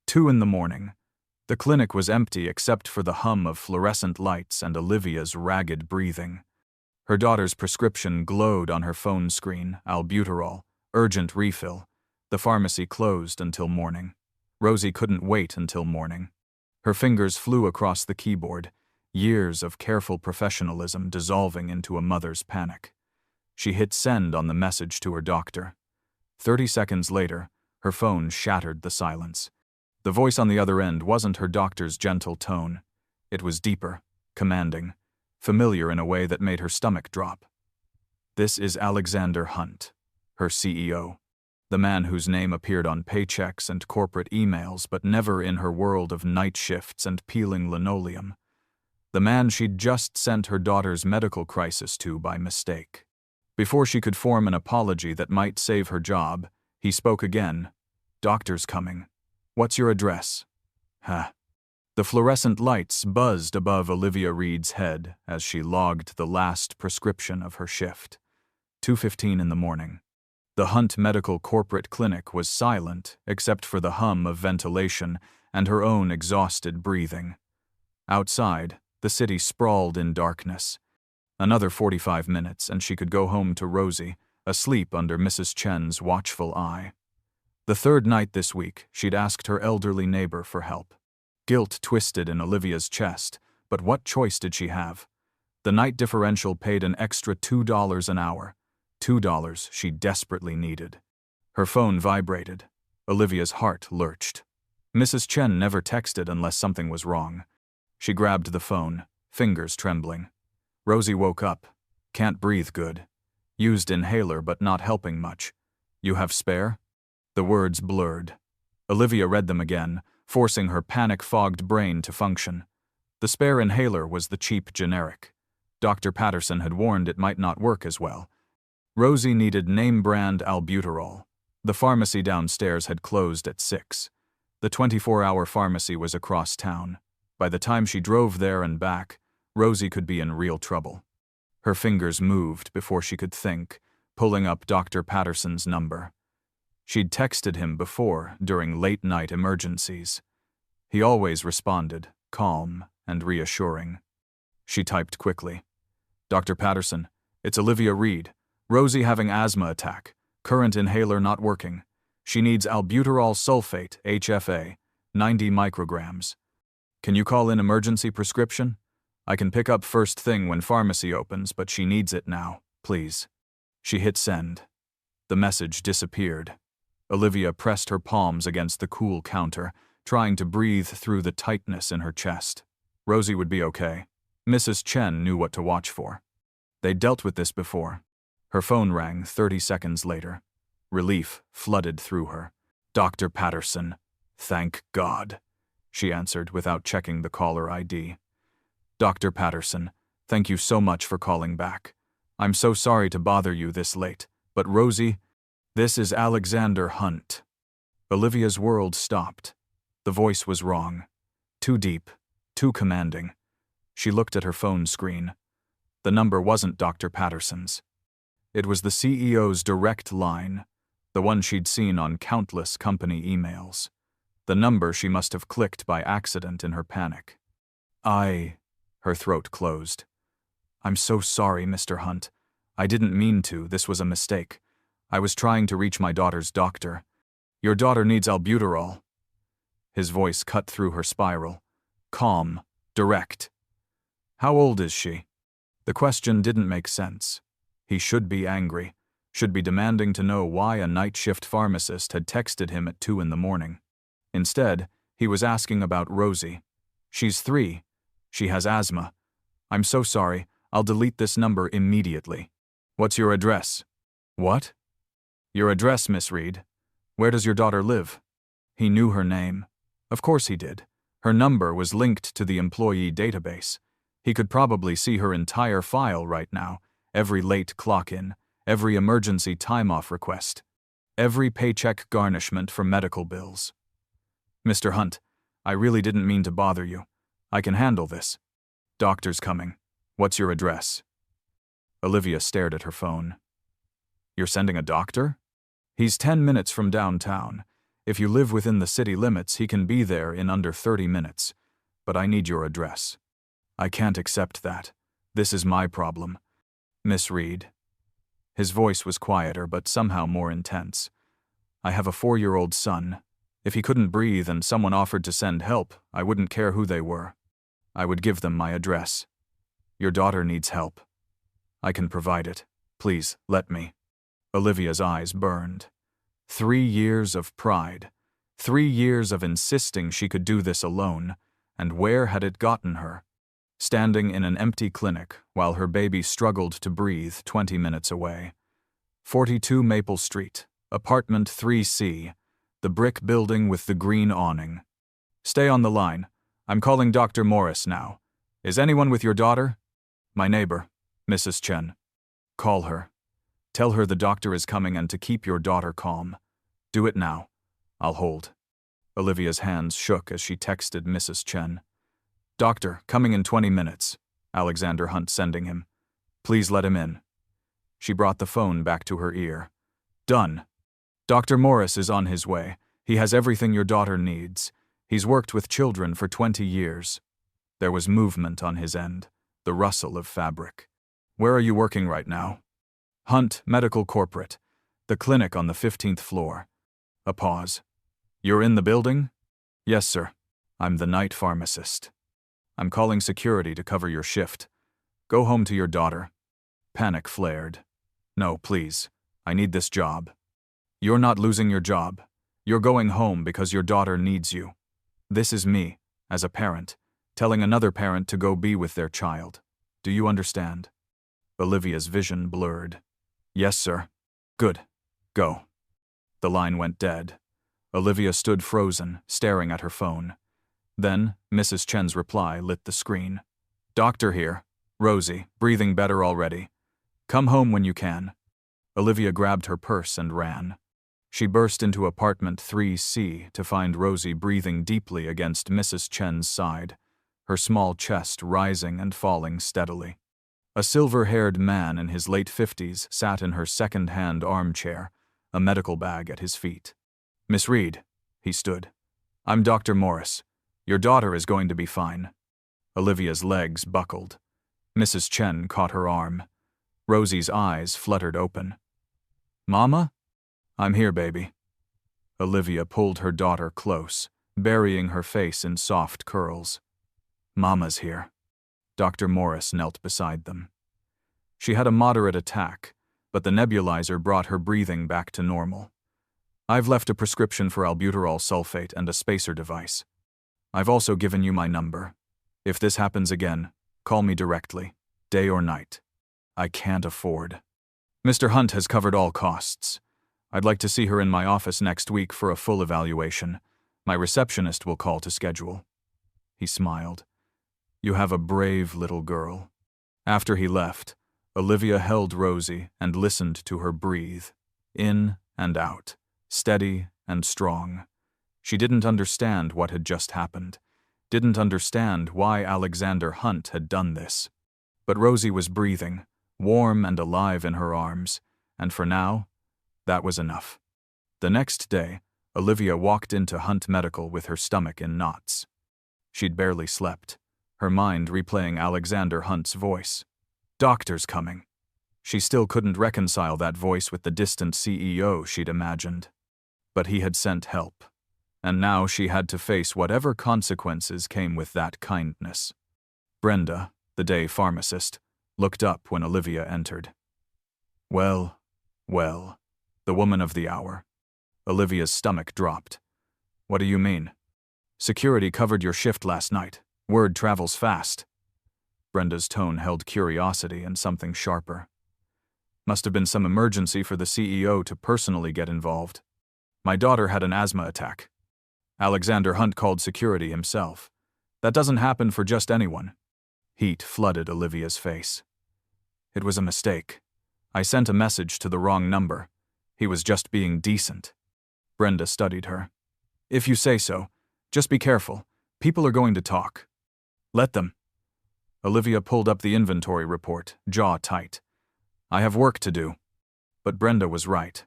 2 in the morning. The clinic was empty except for the hum of fluorescent lights and Olivia's ragged breathing. Her daughter's prescription glowed on her phone screen: albuterol, urgent refill. The pharmacy closed until morning. Rosie couldn't wait until morning. Her fingers flew across the keyboard, years of careful professionalism dissolving into a mother's panic. She hit send on the message to her doctor. 30 seconds later, her phone shattered the silence. The voice on the other end wasn't her doctor's gentle tone. It was deeper, commanding, familiar in a way that made her stomach drop. "This is Alexander Hunt, her CEO. The man whose name appeared on paychecks and corporate emails but never in her world of night shifts and peeling linoleum. The man she'd just sent her daughter's medical crisis to by mistake." Before she could form an apology that might save her job, he spoke again. "Doctor's coming. What's your address?" "Huh." The fluorescent lights buzzed above Olivia Reed's head as she logged the last prescription of her shift. 2:15 in the morning. The Hunt Medical Corporate Clinic was silent except for the hum of ventilation and her own exhausted breathing. Outside, the city sprawled in darkness. Another 45 minutes and she could go home to Rosie, asleep under Mrs. Chen's watchful eye. The third night this week, she'd asked her elderly neighbor for help. Guilt twisted in Olivia's chest, but what choice did she have? The night differential paid an extra $2 an hour. $2 she desperately needed. Her phone vibrated. Olivia's heart lurched. Mrs. Chen never texted unless something was wrong. She grabbed the phone, fingers trembling. Rosie woke up. "Can't breathe good. Used inhaler but not helping much. You have spare?" The words blurred. Olivia read them again, forcing her panic-fogged brain to function. The spare inhaler was the cheap generic. Dr. Patterson had warned it might not work as well. Rosie needed name-brand albuterol. The pharmacy downstairs had closed at 6. The 24-hour pharmacy was across town. By the time she drove there and back, Rosie could be in real trouble. Her fingers moved before she could think, pulling up Dr. Patterson's number. She'd texted him before during late-night emergencies. He always responded, calm and reassuring. She typed quickly. "Dr. Patterson, it's Olivia Reed. Rosie having asthma attack. Current inhaler not working. She needs albuterol sulfate, HFA, 90 micrograms. Can you call in emergency prescription? I can pick up first thing when pharmacy opens, but she needs it now, please." She hit send. The message disappeared. Olivia pressed her palms against the cool counter, trying to breathe through the tightness in her chest. Rosie would be okay. Mrs. Chen knew what to watch for. They'd dealt with this before. Her phone rang 30 seconds later. Relief flooded through her. "Dr. Patterson. Thank God," she answered without checking the caller ID. "Dr. Patterson, thank you so much for calling back. I'm so sorry to bother you this late, but Rosie, this is Alexander Hunt." Olivia's world stopped. The voice was wrong. Too deep, too commanding. She looked at her phone screen. The number wasn't Dr. Patterson's. It was the CEO's direct line, the one she'd seen on countless company emails. The number she must have clicked by accident in her panic. Her throat closed. "I'm so sorry, Mr. Hunt. I didn't mean to, this was a mistake. I was trying to reach my daughter's doctor. Your daughter needs albuterol." His voice cut through her spiral. Calm, direct. "How old is she?" The question didn't make sense. He should be angry, should be demanding to know why a night shift pharmacist had texted him at 2 in the morning. Instead, he was asking about Rosie. "She's 3. She has asthma. I'm so sorry, I'll delete this number immediately. What's your address?" "What?" "Your address, Miss Reed. Where does your daughter live?" He knew her name. Of course he did. Her number was linked to the employee database. He could probably see her entire file right now, every late clock-in, every emergency time-off request, every paycheck garnishment for medical bills. "Mr. Hunt, I really didn't mean to bother you. I can handle this. Doctor's coming. What's your address?" Olivia stared at her phone. "You're sending a doctor?" "He's 10 minutes from downtown. If you live within the city limits, he can be there in under 30 minutes. But I need your address. I can't accept that. This is my problem. Miss Reed. His voice was quieter, but somehow more intense. I have a 4-year-old son. If he couldn't breathe and someone offered to send help, I wouldn't care who they were. I would give them my address. Your daughter needs help. I can provide it. Please, let me. Olivia's eyes burned. 3 years of pride. 3 years of insisting she could do this alone, and where had it gotten her? Standing in an empty clinic while her baby struggled to breathe 20 minutes away. 42 Maple Street, apartment 3C, the brick building with the green awning. Stay on the line. I'm calling Dr. Morris now. Is anyone with your daughter? My neighbor, Mrs. Chen. Call her. Tell her the doctor is coming and to keep your daughter calm. Do it now. I'll hold. Olivia's hands shook as she texted Mrs. Chen. Doctor, coming in 20 minutes. Alexander Hunt sending him. Please let him in. She brought the phone back to her ear. Done. Dr. Morris is on his way. He has everything your daughter needs. He's worked with children for 20 years. There was movement on his end, the rustle of fabric. Where are you working right now? Hunt Medical Corporate, the clinic on the 15th floor. A pause. You're in the building? Yes, sir. I'm the night pharmacist. I'm calling security to cover your shift. Go home to your daughter. Panic flared. No, please. I need this job. You're not losing your job. You're going home because your daughter needs you. This is me, as a parent, telling another parent to go be with their child. Do you understand? Olivia's vision blurred. Yes, sir. Good. Go. The line went dead. Olivia stood frozen, staring at her phone. Then, Mrs. Chen's reply lit the screen. Doctor here. Rosie, breathing better already. Come home when you can. Olivia grabbed her purse and ran. She burst into apartment 3C to find Rosie breathing deeply against Mrs. Chen's side, her small chest rising and falling steadily. A silver-haired man in his late 50s sat in her second-hand armchair, a medical bag at his feet. Miss Reed, he stood. I'm Dr. Morris. Your daughter is going to be fine. Olivia's legs buckled. Mrs. Chen caught her arm. Rosie's eyes fluttered open. Mama? I'm here, baby. Olivia pulled her daughter close, burying her face in soft curls. Mama's here. Dr. Morris knelt beside them. She had a moderate attack, but the nebulizer brought her breathing back to normal. I've left a prescription for albuterol sulfate and a spacer device. I've also given you my number. If this happens again, call me directly, day or night. I can't afford. Mr. Hunt has covered all costs. I'd like to see her in my office next week for a full evaluation. My receptionist will call to schedule. He smiled. You have a brave little girl. After he left, Olivia held Rosie and listened to her breathe, in and out, steady and strong. She didn't understand what had just happened, didn't understand why Alexander Hunt had done this. But Rosie was breathing, warm and alive in her arms, and for now, that was enough. The next day, Olivia walked into Hunt Medical with her stomach in knots. She'd barely slept, her mind replaying Alexander Hunt's voice. Doctor's coming. She still couldn't reconcile that voice with the distant CEO she'd imagined. But he had sent help, and now she had to face whatever consequences came with that kindness. Brenda, the day pharmacist, looked up when Olivia entered. Well, the woman of the hour. Olivia's stomach dropped. What do you mean? Security covered your shift last night. Word travels fast. Brenda's tone held curiosity and something sharper. Must have been some emergency for the CEO to personally get involved. My daughter had an asthma attack. Alexander Hunt called security himself. That doesn't happen for just anyone. Heat flooded Olivia's face. It was a mistake. I sent a message to the wrong number. He was just being decent. Brenda studied her. If you say so, just be careful. People are going to talk. Let them. Olivia pulled up the inventory report, jaw tight. I have work to do. But Brenda was right.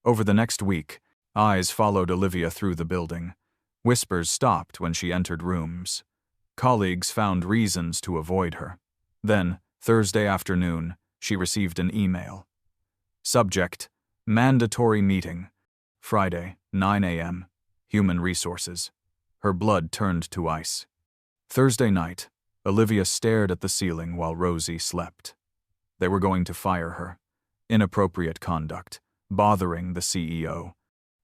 Over the next week, Eyes followed Olivia through the building. Whispers stopped when she entered rooms. Colleagues found reasons to avoid her. Then, Thursday afternoon, she received an email. Subject: Mandatory meeting. Friday, 9 a.m. Human Resources. Her blood turned to ice. Thursday night, Olivia stared at the ceiling while Rosie slept. They were going to fire her. Inappropriate conduct, bothering the CEO.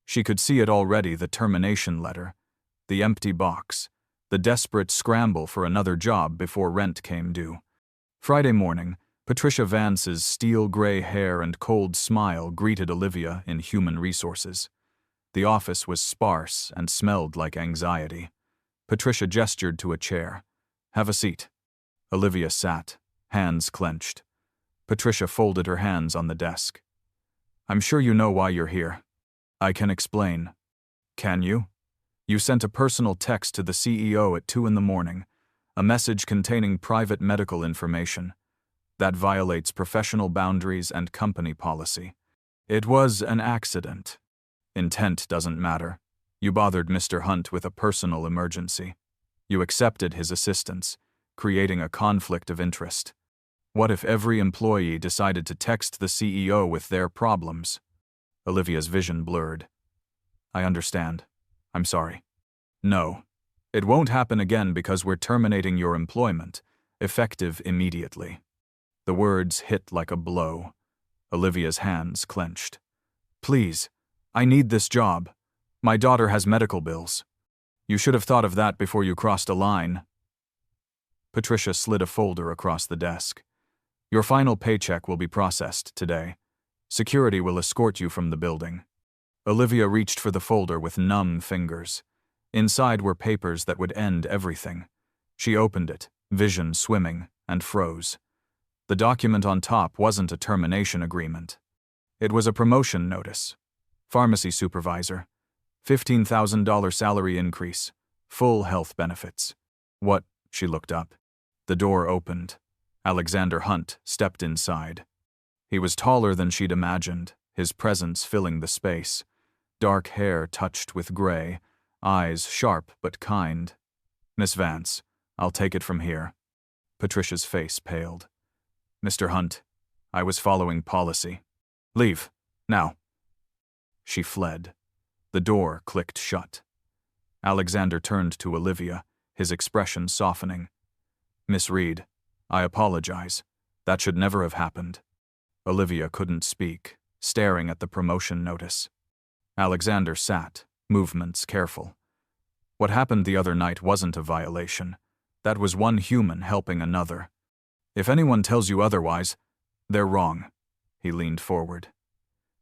She could see it already: the termination letter, the empty box, the desperate scramble for another job before rent came due. Friday morning, Patricia Vance's steel-gray hair and cold smile greeted Olivia in Human Resources. The office was sparse and smelled like anxiety. Patricia gestured to a chair. "Have a seat." Olivia sat, hands clenched. Patricia folded her hands on the desk. "I'm sure you know why you're here." "I can explain." "Can you?" "You sent a personal text to the CEO at 2 a.m, a message containing private medical information. That violates professional boundaries and company policy. It was an accident. Intent doesn't matter. You bothered Mr. Hunt with a personal emergency. You accepted his assistance, creating a conflict of interest. What if every employee decided to text the CEO with their problems?" Olivia's vision blurred. "I understand. I'm sorry." "No. It won't happen again because we're terminating your employment, effective immediately." The words hit like a blow. Olivia's hands clenched. "Please, I need this job. My daughter has medical bills." "You should have thought of that before you crossed a line." Patricia slid a folder across the desk. "Your final paycheck will be processed today. Security will escort you from the building." Olivia reached for the folder with numb fingers. Inside were papers that would end everything. She opened it, vision swimming, and froze. The document on top wasn't a termination agreement. It was a promotion notice. Pharmacy supervisor. $15,000 salary increase. Full health benefits. "What?" She looked up. The door opened. Alexander Hunt stepped inside. He was taller than she'd imagined, his presence filling the space. Dark hair touched with gray, eyes sharp but kind. "Miss Vance, I'll take it from here." Patricia's face paled. "Mr. Hunt, I was following policy. Leave, now." She fled. The door clicked shut. Alexander turned to Olivia, his expression softening. "Miss Reed, I apologize. That should never have happened." Olivia couldn't speak, staring at the promotion notice. Alexander sat, movements careful. What happened the other night wasn't a violation. That was one human helping another. If anyone tells you otherwise, they're wrong. He leaned forward.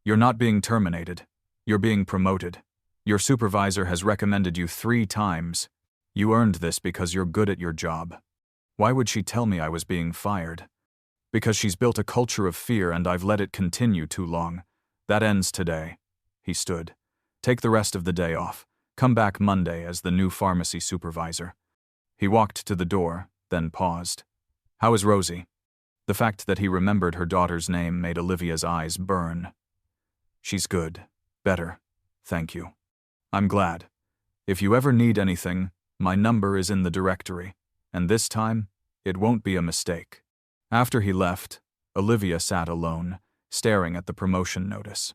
"You're not being terminated. You're being promoted. Your supervisor has recommended you 3 times. You earned this because you're good at your job." Why would she tell me I was being fired? Because she's built a culture of fear and I've let it continue too long. That ends today. He stood. "Take the rest of the day off. Come back Monday as the new pharmacy supervisor." He walked to the door, then paused. "How is Rosie?" The fact that he remembered her daughter's name made Olivia's eyes burn. "She's good. Better. Thank you." "I'm glad. If you ever need anything, my number is in the directory, and this time, it won't be a mistake." After he left, Olivia sat alone, staring at the promotion notice.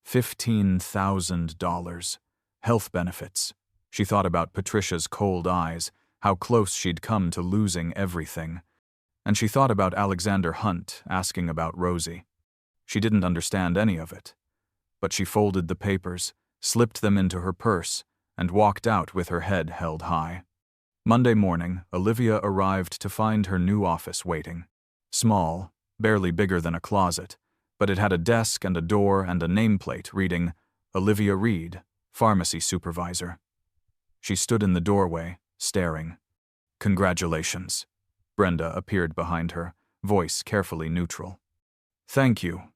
$15,000. Health benefits. She thought about Patricia's cold eyes, how close she'd come to losing everything. And she thought about Alexander Hunt asking about Rosie. She didn't understand any of it. But she folded the papers, slipped them into her purse, and walked out with her head held high. Monday morning, Olivia arrived to find her new office waiting. Small, barely bigger than a closet, but it had a desk and a door and a nameplate reading, "Olivia Reed, Pharmacy Supervisor." She stood in the doorway, staring. "Congratulations." Brenda appeared behind her, voice carefully neutral. "Thank you.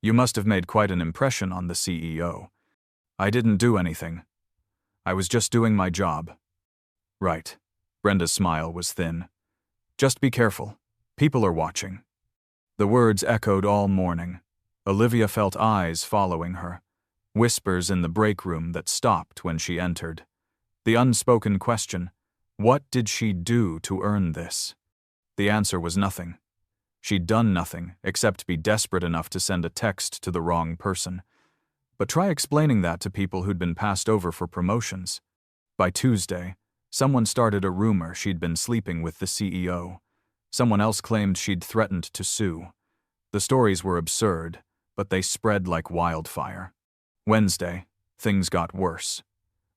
You must have made quite an impression on the CEO." "I didn't do anything. I was just doing my job." "Right." Brenda's smile was thin. "Just be careful. People are watching." The words echoed all morning. Olivia felt eyes following her. whispers in the break room that stopped when she entered. The unspoken question, what did she do to earn this? The answer was nothing. She'd done nothing except be desperate enough to send a text to the wrong person. But try explaining that to people who'd been passed over for promotions. By Tuesday, someone started a rumor she'd been sleeping with the CEO. Someone else claimed she'd threatened to sue. The stories were absurd, but they spread like wildfire. Wednesday, things got worse.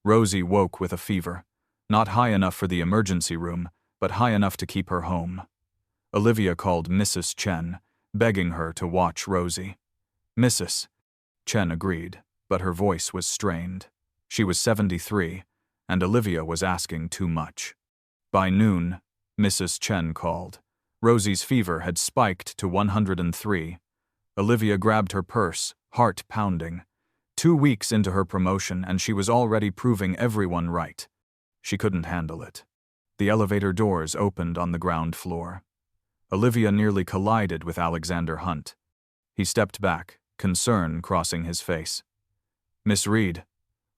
Rosie woke with a fever, not high enough for the emergency room, but high enough to keep her home. Olivia called Mrs. Chen, begging her to watch Rosie. Mrs. Chen agreed, but her voice was strained. She was 73, and Olivia was asking too much. By noon, Mrs. Chen called. Rosie's fever had spiked to 103. Olivia grabbed her purse, heart pounding. 2 weeks into her promotion, and she was already proving everyone right. She couldn't handle it. The elevator doors opened on the ground floor. Olivia nearly collided with Alexander Hunt. He stepped back, concern crossing his face. "Miss Reed,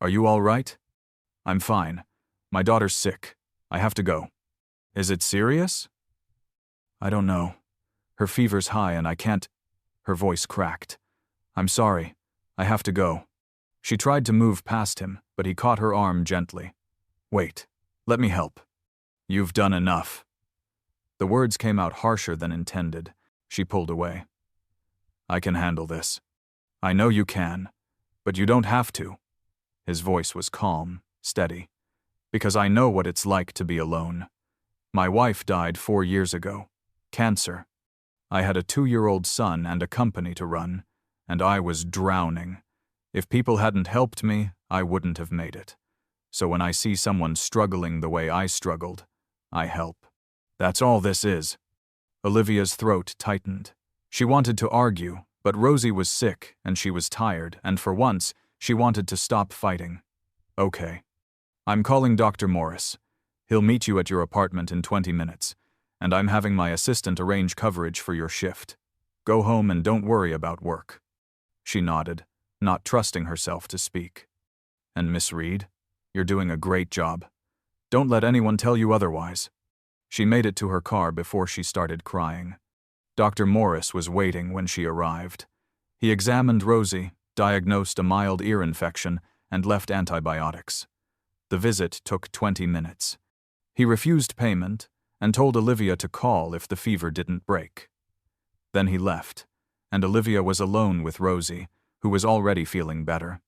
are you all right?" "I'm fine. My daughter's sick. I have to go." "Is it serious?" "I don't know. Her fever's high and I can't—" Her voice cracked. "I'm sorry. I have to go." She tried to move past him, but he caught her arm gently. "Wait. Let me help." "You've done enough." The words came out harsher than intended. She pulled away. "I can handle this." "I know you can, but you don't have to." His voice was calm, steady. "Because I know what it's like to be alone. My wife died 4 years ago. Cancer. I had a 2-year-old son and a company to run, and I was drowning. If people hadn't helped me, I wouldn't have made it. So when I see someone struggling the way I struggled, I help. That's all this is." Olivia's throat tightened. She wanted to argue, but Rosie was sick and she was tired, and for once, she wanted to stop fighting. "Okay. I'm calling Dr. Morris. He'll meet you at your apartment in 20 minutes, and I'm having my assistant arrange coverage for your shift. Go home and don't worry about work." She nodded, not trusting herself to speak. "And Miss Reed, you're doing a great job. Don't let anyone tell you otherwise." She made it to her car before she started crying. Dr. Morris was waiting when she arrived. He examined Rosie, diagnosed a mild ear infection, and left antibiotics. The visit took 20 minutes. He refused payment and told Olivia to call if the fever didn't break. Then he left, and Olivia was alone with Rosie, who was already feeling better.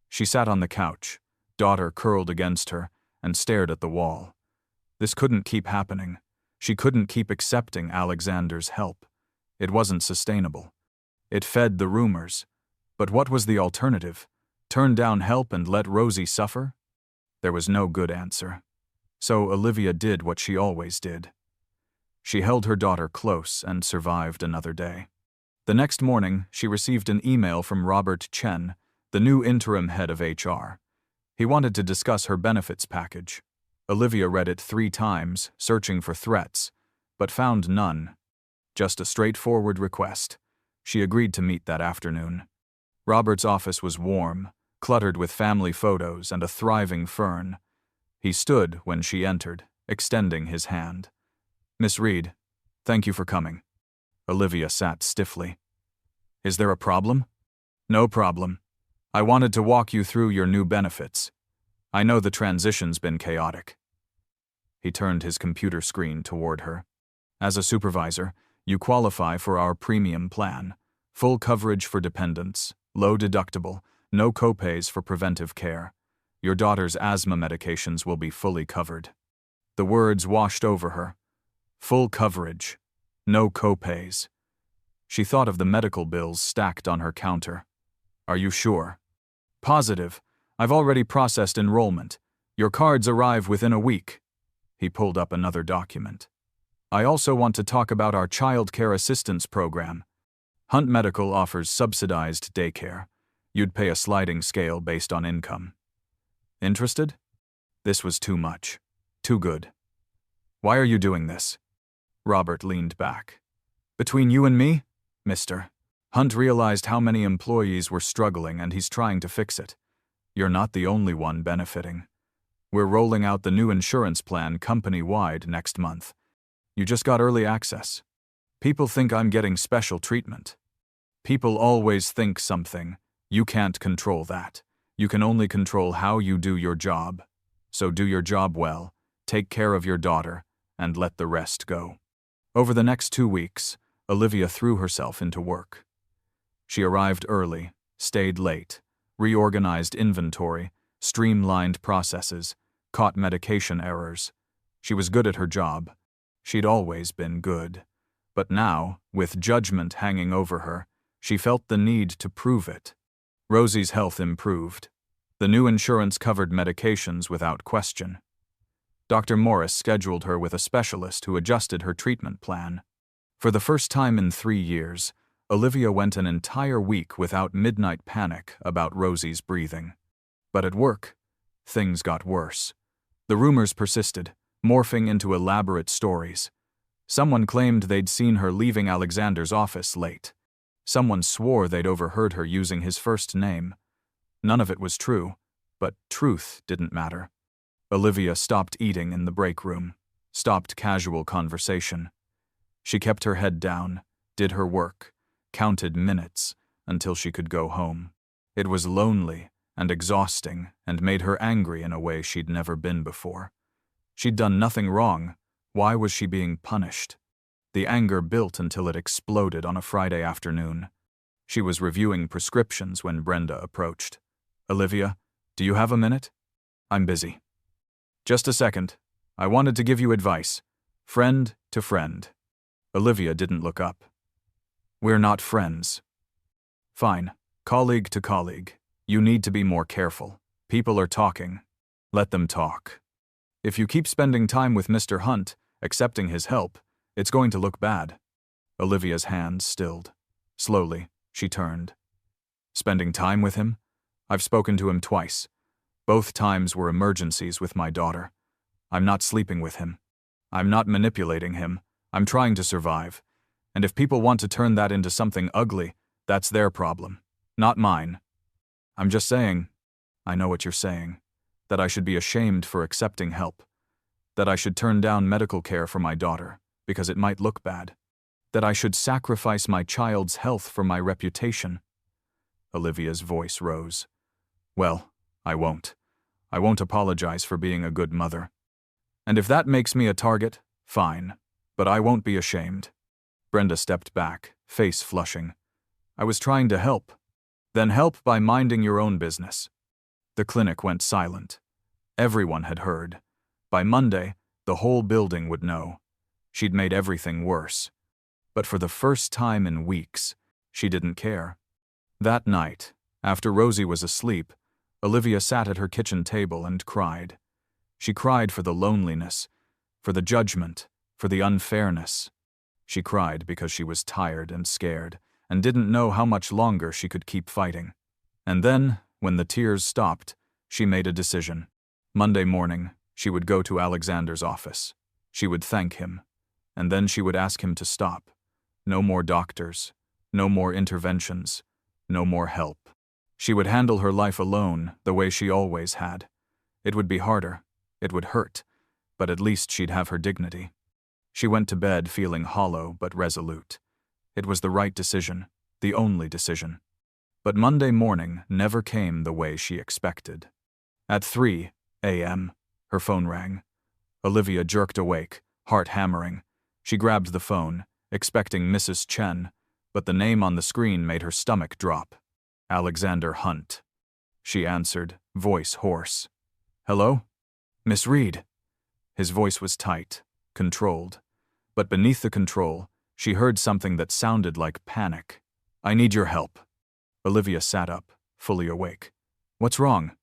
She sat on the couch, daughter curled against her, and stared at the wall. This couldn't keep happening. She couldn't keep accepting Alexander's help. It wasn't sustainable. It fed the rumors. But what was the alternative? Turn down help and let Rosie suffer? There was no good answer. So Olivia did what she always did. She held her daughter close and survived another day. The next morning, she received an email from Robert Chen, the new interim head of HR. He wanted to discuss her benefits package. Olivia read it 3 times, searching for threats, but found none. Just a straightforward request. She agreed to meet that afternoon. Robert's office was warm, cluttered with family photos and a thriving fern. He stood when she entered, extending his hand. "Miss Reed, thank you for coming." Olivia sat stiffly. "Is there a problem?" "No problem. I wanted to walk you through your new benefits. I know the transition's been chaotic." He turned his computer screen toward her. "As a supervisor, you qualify for our premium plan. Full coverage for dependents, low deductible, no copays for preventive care. Your daughter's asthma medications will be fully covered." The words washed over her. Full coverage. No copays. She thought of the medical bills stacked on her counter. "Are you sure?" "Positive. I've already processed enrollment. Your cards arrive within a week." He pulled up another document. "I also want to talk about our child care assistance program. Hunt Medical offers subsidized daycare. You'd pay a sliding scale based on income." "Interested?" This was too much. Too good. "Why are you doing this?" Robert leaned back. "Between you and me, Mr. Hunt realized how many employees were struggling and he's trying to fix it. You're not the only one benefiting. We're rolling out the new insurance plan company-wide next month. You just got early access. People think I'm getting special treatment. People always think something. You can't control that. You can only control how you do your job. So do your job well, take care of your daughter, and let the rest go. Over the next 2 weeks, Olivia threw herself into work. She arrived early, stayed late, reorganized inventory, streamlined processes, caught medication errors. She was good at her job. She'd always been good. But now, with judgment hanging over her, she felt the need to prove it. Rosie's health improved. The new insurance covered medications without question. Dr. Morris scheduled her with a specialist who adjusted her treatment plan. For the first time in 3 years, Olivia went an entire week without midnight panic about Rosie's breathing. But at work, things got worse. The rumors persisted, morphing into elaborate stories. Someone claimed they'd seen her leaving Alexander's office late. Someone swore they'd overheard her using his first name. None of it was true, but truth didn't matter. Olivia stopped eating in the break room, stopped casual conversation. She kept her head down, did her work, counted minutes until she could go home. It was lonely and exhausting and made her angry in a way she'd never been before. She'd done nothing wrong. Why was she being punished? The anger built until it exploded on a Friday afternoon. She was reviewing prescriptions when Brenda approached. "Olivia, do you have a minute?" "I'm busy." "Just a second. I wanted to give you advice. Friend to friend." Olivia didn't look up. "We're not friends." "Fine. Colleague to colleague. You need to be more careful. People are talking. Let them talk. If you keep spending time with Mr. Hunt, accepting his help, it's going to look bad." Olivia's hands stilled. Slowly, she turned. "Spending time with him? I've spoken to him twice. Both times were emergencies with my daughter. I'm not sleeping with him. I'm not manipulating him. I'm trying to survive. And if people want to turn that into something ugly, that's their problem, not mine. I'm just saying, I know what you're saying, that I should be ashamed for accepting help, that I should turn down medical care for my daughter because it might look bad, that I should sacrifice my child's health for my reputation." Olivia's voice rose. "Well, I won't. I won't apologize for being a good mother. And if that makes me a target, fine, but I won't be ashamed." Brenda stepped back, face flushing. "I was trying to help." "Then help by minding your own business." The clinic went silent. Everyone had heard. By Monday, the whole building would know. She'd made everything worse. But for the first time in weeks, she didn't care. That night, after Rosie was asleep, Olivia sat at her kitchen table and cried. She cried for the loneliness, for the judgment, for the unfairness. She cried because she was tired and scared, and didn't know how much longer she could keep fighting. And then, when the tears stopped, she made a decision. Monday morning, she would go to Alexander's office. She would thank him, and then she would ask him to stop. No more doctors, no more interventions, no more help. She would handle her life alone, the way she always had. It would be harder, it would hurt, but at least she'd have her dignity. She went to bed feeling hollow but resolute. It was the right decision, the only decision. But Monday morning never came the way she expected. At 3 a.m., her phone rang. Olivia jerked awake, heart hammering. She grabbed the phone, expecting Mrs. Chen, but the name on the screen made her stomach drop. Alexander Hunt. She answered, voice hoarse. "Hello? Miss Reed." His voice was tight, controlled. But beneath the control, she heard something that sounded like panic. "I need your help." Olivia sat up, fully awake. "What's wrong?"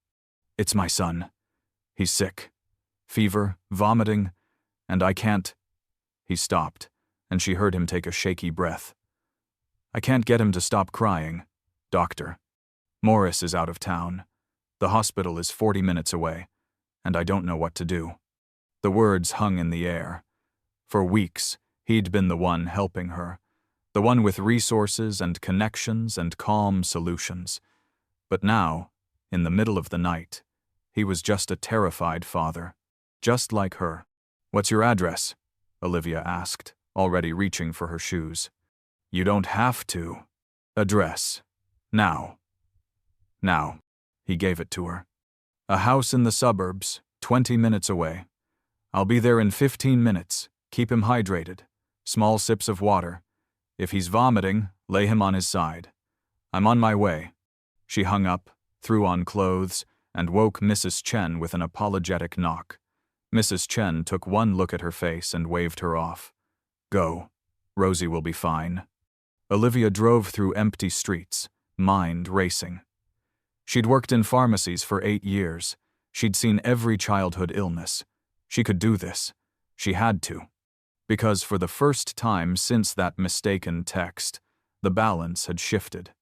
"It's my son. He's sick. Fever, vomiting, and I can't—" He stopped, and she heard him take a shaky breath. "I can't get him to stop crying. Doctor. Morris is out of town. The hospital is 40 minutes away, and I don't know what to do." The words hung in the air. For weeks, he'd been the one helping her, The one with resources and connections and calm solutions. But now, in the middle of the night, he was just a terrified father. Just like her. "What's your address?" Olivia asked, already reaching for her shoes. "You don't have to." "Address. Now." "Now." He gave it to her. "A house in the suburbs, 20 minutes away. I'll be there in 15 minutes. Keep him hydrated. Small sips of water. If he's vomiting, lay him on his side. I'm on my way." She hung up, threw on clothes, and woke Mrs. Chen with an apologetic knock. Mrs. Chen took one look at her face and waved her off. "Go. Rosie will be fine." Olivia drove through empty streets, mind racing. She'd worked in pharmacies for 8 years. She'd seen every childhood illness. She could do this. She had to. Because for the first time since that mistaken text, the balance had shifted.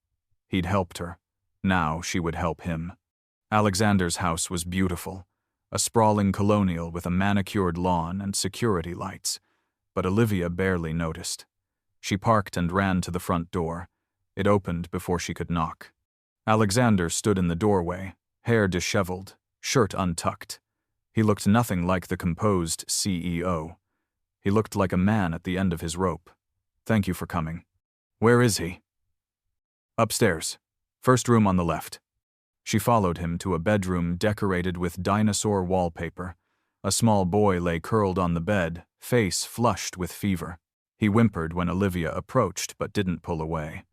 He'd helped her. Now she would help him. Alexander's house was beautiful, a sprawling colonial with a manicured lawn and security lights, but Olivia barely noticed. She parked and ran to the front door. It opened before she could knock. Alexander stood in the doorway, hair disheveled, shirt untucked. He looked nothing like the composed CEO. He looked like a man at the end of his rope. "Thank you for coming." "Where is he?" "Upstairs. First room on the left." She followed him to a bedroom decorated with dinosaur wallpaper. A small boy lay curled on the bed, face flushed with fever. He whimpered when Olivia approached but didn't pull away.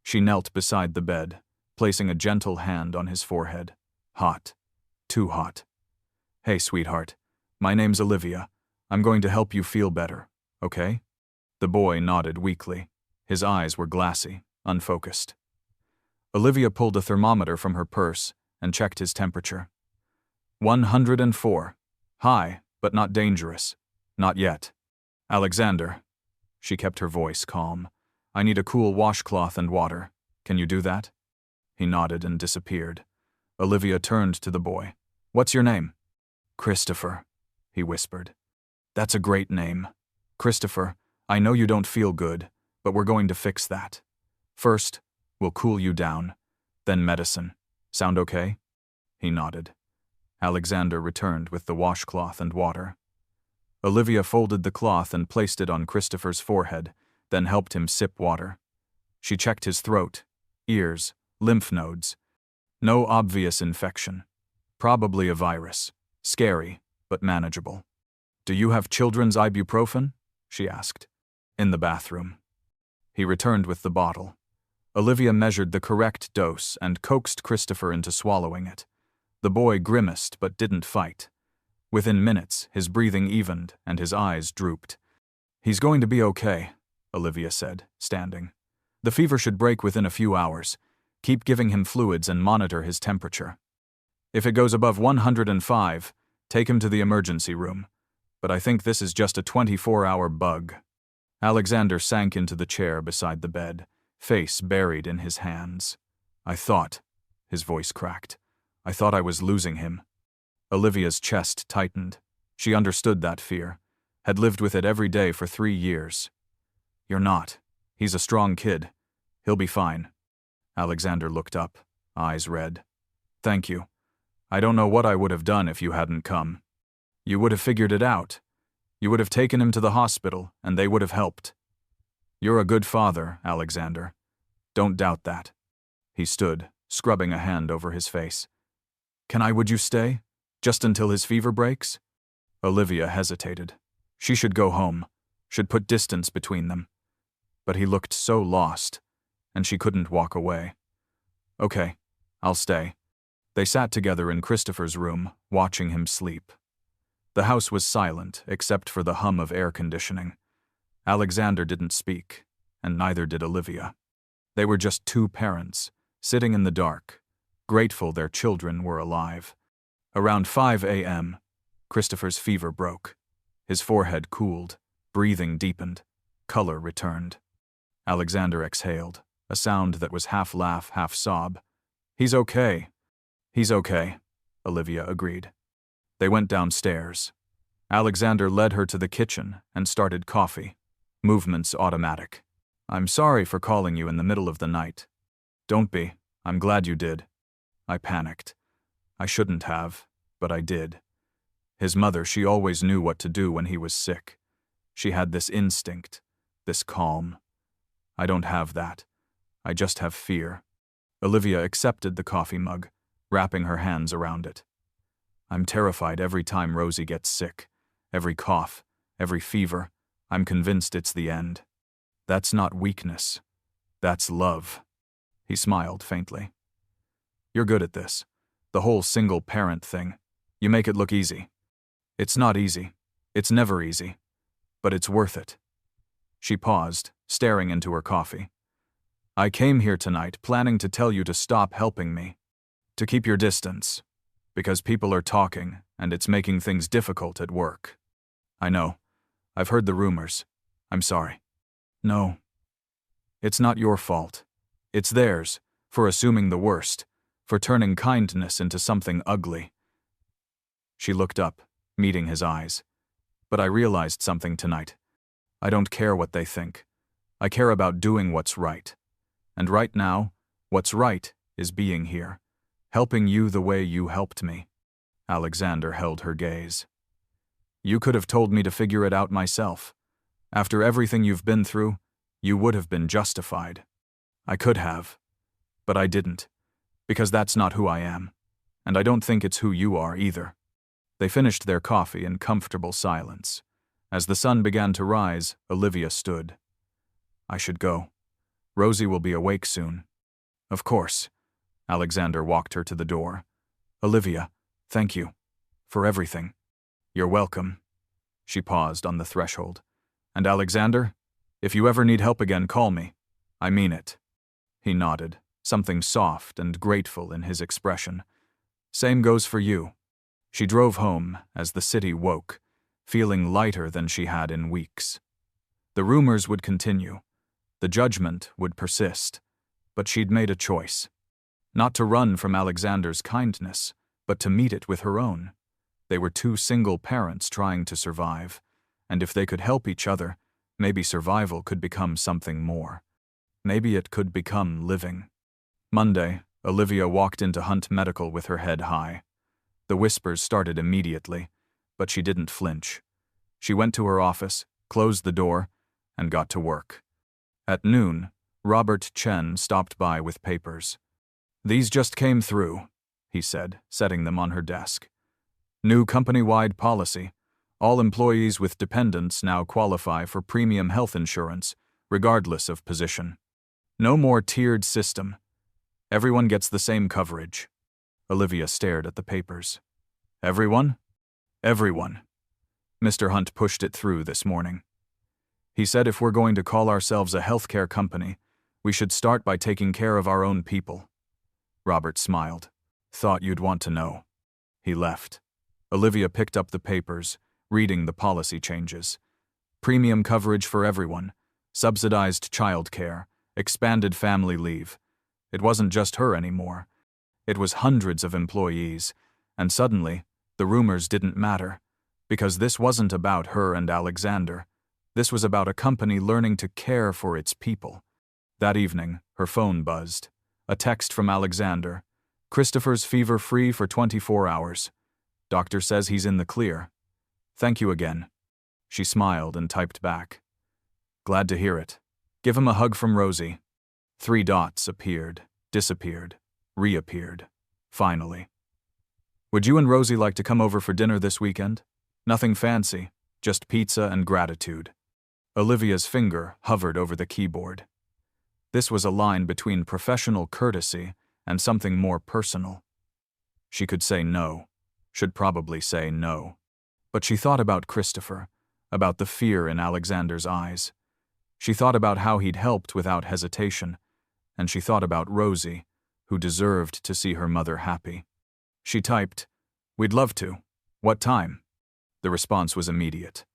She knelt beside the bed, placing a gentle hand on his forehead. "Hot. Too hot." "Hey, sweetheart. My name's Olivia. I'm going to help you feel better, okay?" The boy nodded weakly. His eyes were glassy, unfocused. Olivia pulled a thermometer from her purse and checked his temperature. 104. High, but not dangerous. Not yet. "Alexander." She kept her voice calm. "I need a cool washcloth and water. Can you do that?" He nodded and disappeared. Olivia turned to the boy. "What's your name?" "Christopher," he whispered. "That's a great name. Christopher, I know you don't feel good, but we're going to fix that. First, we'll cool you down, then medicine. Sound okay?" He nodded. Alexander returned with the washcloth and water. Olivia folded the cloth and placed it on Christopher's forehead, then helped him sip water. She checked his throat, ears, lymph nodes. No obvious infection. Probably a virus. Scary, but manageable. "Do you have children's ibuprofen?" she asked. "In the bathroom." He returned with the bottle. Olivia measured the correct dose and coaxed Christopher into swallowing it. The boy grimaced but didn't fight. Within minutes, his breathing evened and his eyes drooped. "He's going to be okay," Olivia said, standing. "The fever should break within a few hours. Keep giving him fluids and monitor his temperature. If it goes above 105, take him to the emergency room. But I think this is just a 24-hour bug." Alexander sank into the chair beside the bed, face buried in his hands. "I thought," his voice cracked, "I thought I was losing him." Olivia's chest tightened. She understood that fear, had lived with it every day for 3 years. "You're not. He's a strong kid. He'll be fine." Alexander looked up, eyes red. "Thank you. I don't know what I would have done if you hadn't come. You would have figured it out. You would have taken him to the hospital, and they would have helped. You're a good father, Alexander. Don't doubt that." He stood, scrubbing a hand over his face. Would you stay? Just until his fever breaks?" Olivia hesitated. She should go home, should put distance between them. But he looked so lost, and she couldn't walk away. "Okay, I'll stay." They sat together in Christopher's room, watching him sleep. The house was silent, except for the hum of air conditioning. Alexander didn't speak, and neither did Olivia. They were just two parents, sitting in the dark, grateful their children were alive. Around 5 a.m., Christopher's fever broke. His forehead cooled, breathing deepened, color returned. Alexander exhaled, a sound that was half laugh, half sob. "He's okay." "He's okay," Olivia agreed. They went downstairs. Alexander led her to the kitchen and started coffee, movements automatic. I'm sorry for calling you in the middle of the night. Don't be. I'm glad you did. I panicked. I shouldn't have, but I did. His mother, she always knew what to do when he was sick. She had this instinct, this calm. I don't have that. I just have fear. Olivia accepted the coffee mug, wrapping her hands around it. I'm terrified every time Rosie gets sick. Every cough, every fever. I'm convinced it's the end. That's not weakness. That's love. He smiled faintly. You're good at this. The whole single-parent thing. You make it look easy. It's not easy. It's never easy. But it's worth it. She paused, staring into her coffee. I came here tonight planning to tell you to stop helping me. To keep your distance. Because people are talking, and it's making things difficult at work. I know. I've heard the rumors. I'm sorry. No. It's not your fault. It's theirs, for assuming the worst, for turning kindness into something ugly. She looked up, meeting his eyes. But I realized something tonight. I don't care what they think. I care about doing what's right. And right now, what's right is being here, helping you the way you helped me. Alexander held her gaze. You could have told me to figure it out myself. After everything you've been through, you would have been justified. I could have. But I didn't. Because that's not who I am. And I don't think it's who you are either. They finished their coffee in comfortable silence. As the sun began to rise, Olivia stood. I should go. Rosie will be awake soon. Of course. Alexander walked her to the door. Olivia, thank you. For everything. You're welcome. She paused on the threshold. And Alexander, if you ever need help again, call me. I mean it. He nodded, something soft and grateful in his expression. Same goes for you. She drove home as the city woke, feeling lighter than she had in weeks. The rumors would continue. The judgment would persist. But she'd made a choice. Not to run from Alexander's kindness, but to meet it with her own. They were two single parents trying to survive, and if they could help each other, maybe survival could become something more. Maybe it could become living. Monday, Olivia walked into Hunt Medical with her head high. The whispers started immediately, but she didn't flinch. She went to her office, closed the door, and got to work. At noon, Robert Chen stopped by with papers. These just came through, he said, setting them on her desk. New company-wide policy. All employees with dependents now qualify for premium health insurance, regardless of position. No more tiered system. Everyone gets the same coverage. Olivia stared at the papers. Everyone? Everyone. Mr. Hunt pushed it through this morning. He said if we're going to call ourselves a healthcare company, we should start by taking care of our own people. Robert smiled. Thought you'd want to know. He left. Olivia picked up the papers, reading the policy changes. Premium coverage for everyone, subsidized childcare, expanded family leave. It wasn't just her anymore. It was hundreds of employees, and suddenly, the rumors didn't matter, because this wasn't about her and Alexander. This was about a company learning to care for its people. That evening, her phone buzzed. A text from Alexander. Christopher's fever-free for 24 hours. Doctor says he's in the clear. Thank you again. She smiled and typed back. Glad to hear it. Give him a hug from Rosie. 3 dots appeared, disappeared, reappeared. Finally. Would you and Rosie like to come over for dinner this weekend? Nothing fancy, just pizza and gratitude. Olivia's finger hovered over the keyboard. This was a line between professional courtesy and something more personal. She could say no, should probably say no. But she thought about Christopher, about the fear in Alexander's eyes. She thought about how he'd helped without hesitation, and she thought about Rosie, who deserved to see her mother happy. She typed, "We'd love to. What time?" The response was immediate.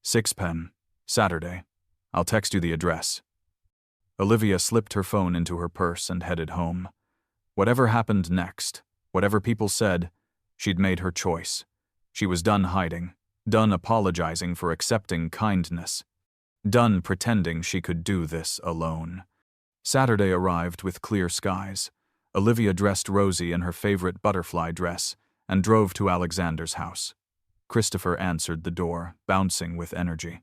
6 p.m., Saturday. I'll text you the address. Olivia slipped her phone into her purse and headed home. Whatever happened next, whatever people said, she'd made her choice. She was done hiding, done apologizing for accepting kindness. Done pretending she could do this alone. Saturday arrived with clear skies. Olivia dressed Rosie in her favorite butterfly dress and drove to Alexander's house. Christopher answered the door, bouncing with energy.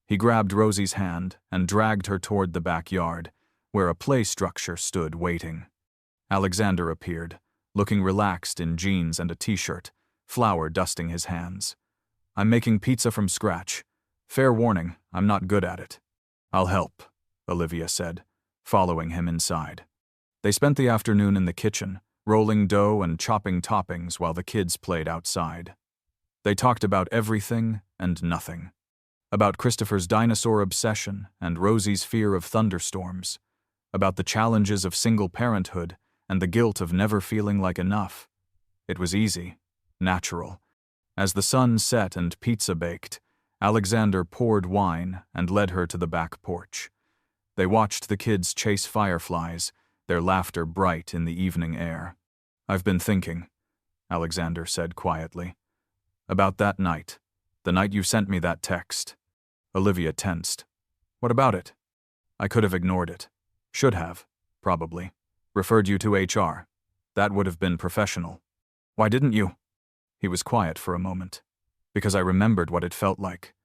He grabbed Rosie's hand and dragged her toward the backyard, where a play structure stood waiting. Alexander appeared, looking relaxed in jeans and a t-shirt, flour dusting his hands. "I'm making pizza from scratch. Fair warning, I'm not good at it." "I'll help," Olivia said, following him inside. They spent the afternoon in the kitchen, rolling dough and chopping toppings while the kids played outside. They talked about everything and nothing. About Christopher's dinosaur obsession and Rosie's fear of thunderstorms. About the challenges of single parenthood and the guilt of never feeling like enough. It was easy, natural. As the sun set and pizza baked, Alexander poured wine and led her to the back porch. They watched the kids chase fireflies, their laughter bright in the evening air. "I've been thinking," Alexander said quietly, "about that night, the night you sent me that text." Olivia tensed. "What about it?" "I could have ignored it. Should have, probably. Referred you to HR. That would have been professional." "Why didn't you?" He was quiet for a moment. "Because I remembered what it felt like.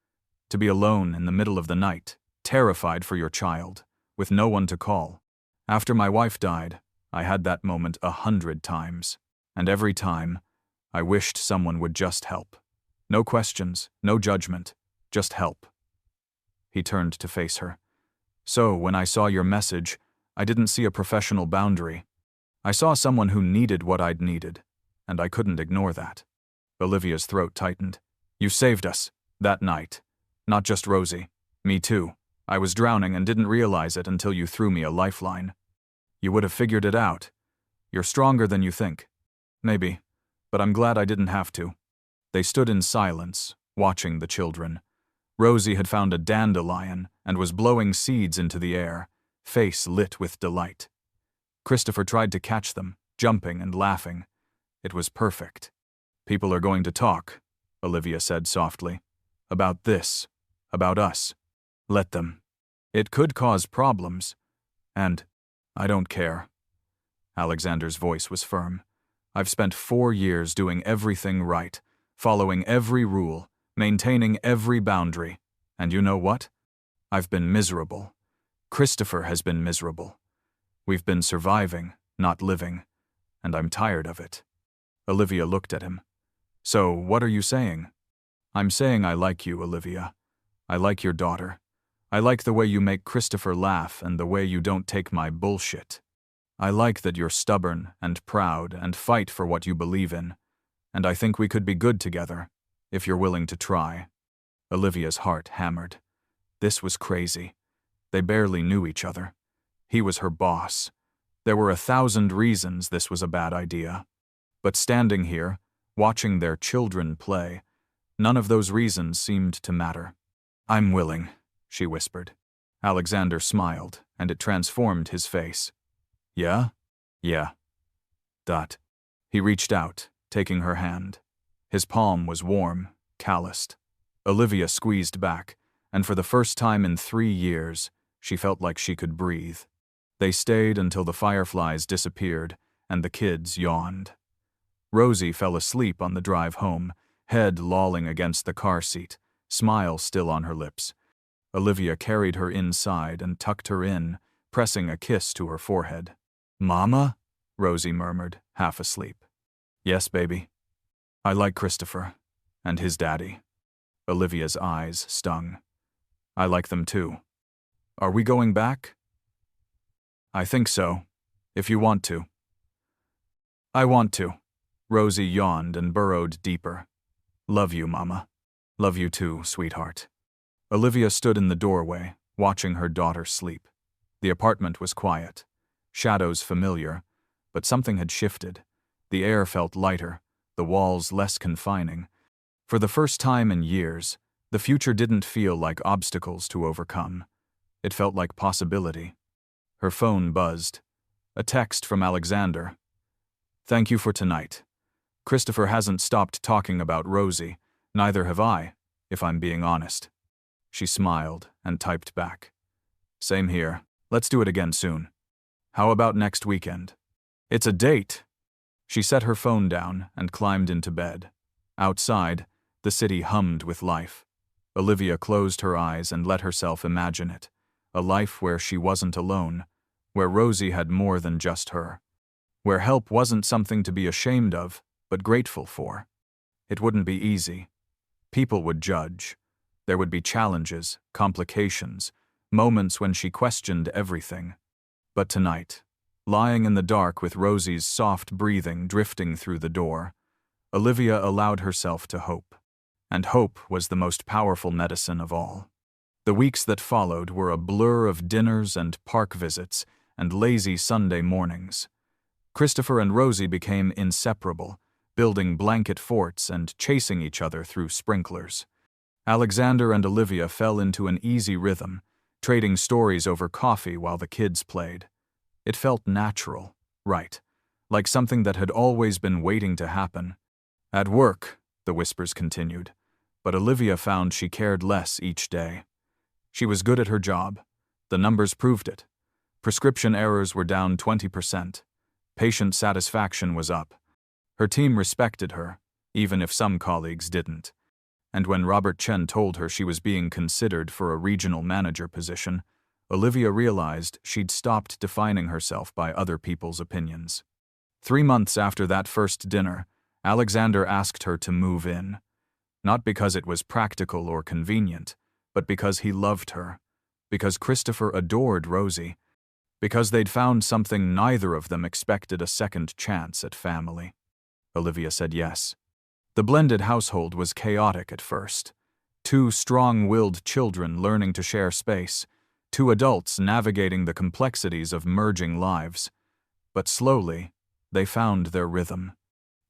To be alone in the middle of the night, terrified for your child, with no one to call. After my wife died, I had that moment 100 times. And every time, I wished someone would just help. No questions, no judgment, just help." He turned to face her. "So, when I saw your message, I didn't see a professional boundary. I saw someone who needed what I'd needed, and I couldn't ignore that." Olivia's throat tightened. "You saved us, that night. Not just Rosie. Me too. I was drowning and didn't realize it until you threw me a lifeline. You would have figured it out. You're stronger than you think." "Maybe, but I'm glad I didn't have to." They stood in silence, watching the children. Rosie had found a dandelion and was blowing seeds into the air, face lit with delight. Christopher tried to catch them, jumping and laughing. It was perfect. "People are going to talk," Olivia said softly. "About this, about us. Let them. It could cause problems. And I don't care." Alexander's voice was firm. "I've spent 4 years doing everything right, following every rule, maintaining every boundary. And you know what? I've been miserable. Christopher has been miserable. We've been surviving, not living, and I'm tired of it." Olivia looked at him. "So, what are you saying?" "I'm saying I like you, Olivia. I like your daughter. I like the way you make Christopher laugh and the way you don't take my bullshit. I like that you're stubborn and proud and fight for what you believe in. And I think we could be good together, if you're willing to try." Olivia's heart hammered. This was crazy. They barely knew each other. He was her boss. There were 1,000 reasons this was a bad idea. But standing here, watching their children play, none of those reasons seemed to matter. "I'm willing," she whispered. Alexander smiled, and it transformed his face. "Yeah? Yeah. Dot." He reached out, taking her hand. His palm was warm, calloused. Olivia squeezed back, and for the first time in 3 years, she felt like she could breathe. They stayed until the fireflies disappeared and the kids yawned. Rosie fell asleep on the drive home, head lolling against the car seat, smile still on her lips. Olivia carried her inside and tucked her in, pressing a kiss to her forehead. "Mama?" Rosie murmured, half asleep. "Yes, baby. I like Christopher. And his daddy." Olivia's eyes stung. "I like them too. Are we going back?" "I think so. If you want to." "I want to." Rosie yawned and burrowed deeper. "Love you, Mama. Love you too, sweetheart." Olivia stood in the doorway, watching her daughter sleep. The apartment was quiet, shadows familiar, but something had shifted. The air felt lighter, the walls less confining. For the first time in years, the future didn't feel like obstacles to overcome. It felt like possibility. Her phone buzzed. A text from Alexander. "Thank you for tonight. Christopher hasn't stopped talking about Rosie. Neither have I, if I'm being honest." She smiled and typed back. Same here. Let's do it again soon. How about next weekend? It's a date. She set her phone down and climbed into bed. Outside, the city hummed with life. Olivia closed her eyes and let herself imagine it. A life where she wasn't alone, where Rosie had more than just her. Where help wasn't something to be ashamed of, but grateful for. It wouldn't be easy. People would judge. There would be challenges, complications, moments when she questioned everything. But tonight, lying in the dark with Rosie's soft breathing drifting through the door, Olivia allowed herself to hope. And hope was the most powerful medicine of all. The weeks that followed were a blur of dinners and park visits and lazy Sunday mornings. Christopher and Rosie became inseparable, building blanket forts and chasing each other through sprinklers. Alexander and Olivia fell into an easy rhythm, trading stories over coffee while the kids played. It felt natural, right, like something that had always been waiting to happen. At work, the whispers continued, but Olivia found she cared less each day. She was good at her job. The numbers proved it. Prescription errors were down 20%. Patient satisfaction was up. Her team respected her, even if some colleagues didn't. And when Robert Chen told her she was being considered for a regional manager position, Olivia realized she'd stopped defining herself by other people's opinions. 3 months after that first dinner, Alexander asked her to move in. Not because it was practical or convenient, but because he loved her, because Christopher adored Rosie, because they'd found something neither of them expected a second chance at family. Olivia said yes. The blended household was chaotic at first. 2 strong-willed children learning to share space, 2 adults navigating the complexities of merging lives. But slowly, they found their rhythm.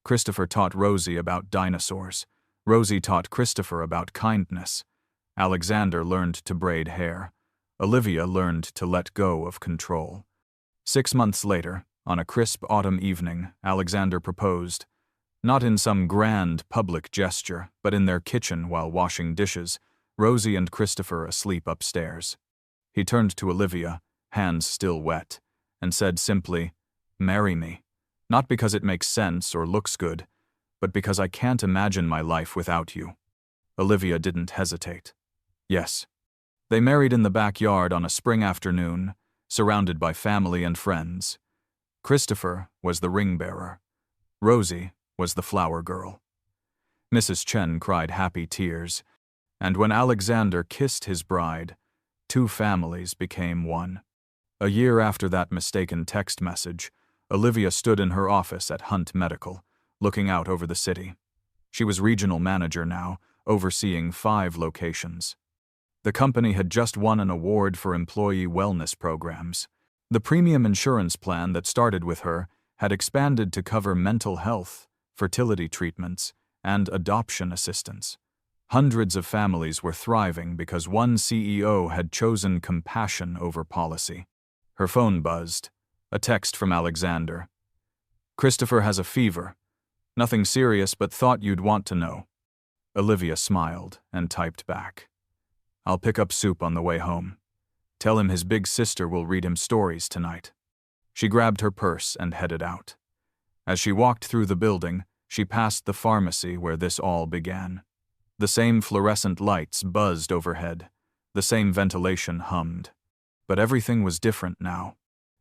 Christopher taught Rosie about dinosaurs. Rosie taught Christopher about kindness. Alexander learned to braid hair. Olivia learned to let go of control. 6 months later, on a crisp autumn evening, Alexander proposed. Not in some grand public gesture, but in their kitchen while washing dishes, Rosie and Christopher asleep upstairs. He turned to Olivia, hands still wet, and said simply, "Marry me. Not because it makes sense or looks good, but because I can't imagine my life without you." Olivia didn't hesitate. Yes. They married in the backyard on a spring afternoon, surrounded by family and friends. Christopher was the ring bearer. Rosie was the flower girl. Mrs. Chen cried happy tears, and when Alexander kissed his bride, 2 families became one. A year after that mistaken text message, Olivia stood in her office at Hunt Medical, looking out over the city. She was regional manager now, overseeing 5 locations. The company had just won an award for employee wellness programs. The premium insurance plan that started with her had expanded to cover mental health, fertility treatments, and adoption assistance. Hundreds of families were thriving because one CEO had chosen compassion over policy. Her phone buzzed. A text from Alexander. "Christopher has a fever. Nothing serious, but thought you'd want to know." Olivia smiled and typed back. "I'll pick up soup on the way home. Tell him his big sister will read him stories tonight." She grabbed her purse and headed out. As she walked through the building, she passed the pharmacy where this all began. The same fluorescent lights buzzed overhead. The same ventilation hummed. But everything was different now.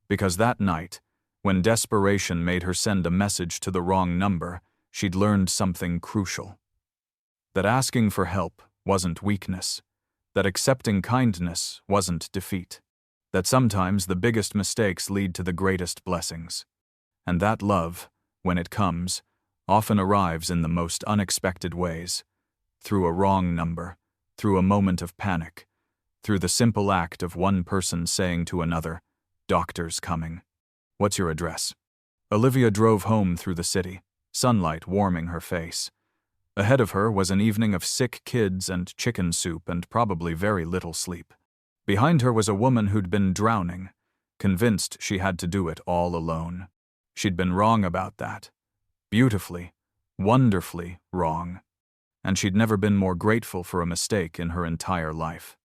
Because that night, when desperation made her send a message to the wrong number, she'd learned something crucial. That asking for help wasn't weakness. That accepting kindness wasn't defeat. That sometimes the biggest mistakes lead to the greatest blessings. And that love, when it comes, often arrives in the most unexpected ways. Through a wrong number, through a moment of panic, through the simple act of one person saying to another, "Doctor's coming. What's your address?" Olivia drove home through the city, sunlight warming her face. Ahead of her was an evening of sick kids and chicken soup and probably very little sleep. Behind her was a woman who'd been drowning, convinced she had to do it all alone. She'd been wrong about that. Beautifully, wonderfully wrong. And she'd never been more grateful for a mistake in her entire life.